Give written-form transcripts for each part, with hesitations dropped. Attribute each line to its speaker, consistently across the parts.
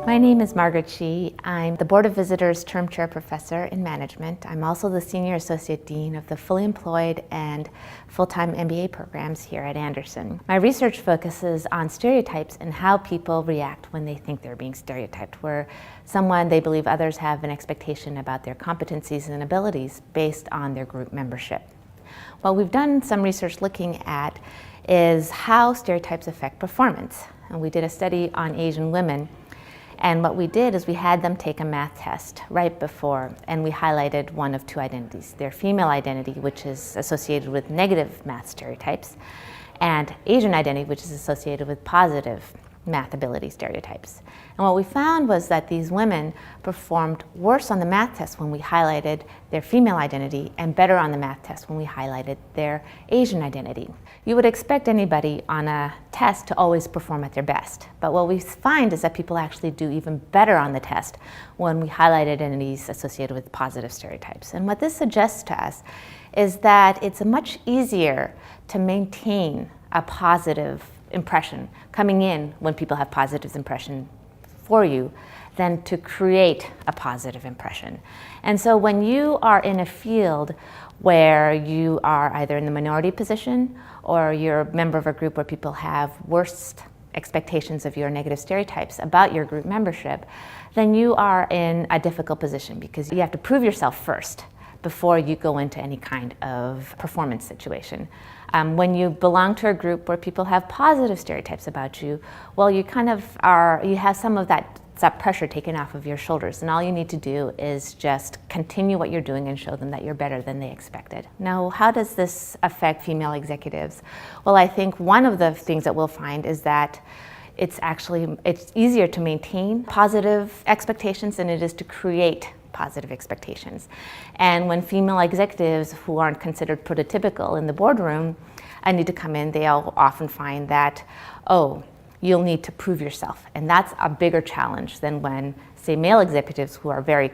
Speaker 1: My name is Margaret Shih. I'm the Board of Visitors Term Chair Professor in Management. I'm also the Senior Associate Dean of the Fully Employed and Full-Time MBA programs here at Anderson. My research focuses on stereotypes and how people react when they think they're being stereotyped, where they believe others have an expectation about their competencies and abilities based on their group membership. What we've done some research looking at is how stereotypes affect performance. And we did a study on Asian women. And what we did is we had them take a math test right before, and we highlighted one of two identities: their female identity, which is associated with negative math stereotypes, and Asian identity, which is associated with positive math ability stereotypes. And what we found was that these women performed worse on the math test when we highlighted their female identity and better on the math test when we highlighted their Asian identity. You would expect anybody on a test to always perform at their best, but what we find is that people actually do even better on the test when we highlight identities associated with positive stereotypes. And what this suggests to us is that it's much easier to maintain a positive impression coming in when people have positive impression for you than to create a positive impression. And so when you are in a field where you are either in the minority position or you're a member of a group where people have worst expectations of your negative stereotypes about your group membership, then you are in a difficult position because you have to prove yourself first before you go into any kind of performance situation. When you belong to a group where people have positive stereotypes about you, well, you have some of that pressure taken off of your shoulders, and all you need to do is just continue what you're doing and show them that you're better than they expected. Now, how does this affect female executives? Well, I think one of the things that we'll find is that it's easier to maintain positive expectations than it is to create positive expectations. And when female executives who aren't considered prototypical in the boardroom need to come in, they'll often find that, you'll need to prove yourself. And that's a bigger challenge than when, say, male executives who are very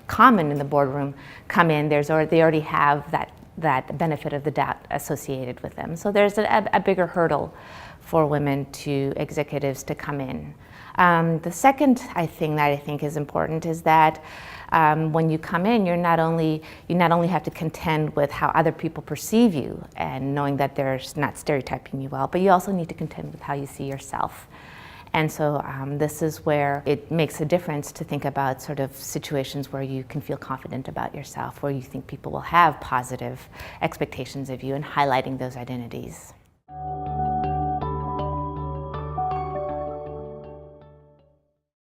Speaker 1: common in the boardroom come in, they already have that benefit of the doubt associated with them. So there's a bigger hurdle for executives to come in. The second thing that I think is important is that when you come in, you not only have to contend with how other people perceive you and knowing that they're not stereotyping you well, but you also need to contend with how you see yourself. And so this is where it makes a difference to think about sort of situations where you can feel confident about yourself, where you think people will have positive expectations of you, and highlighting those identities.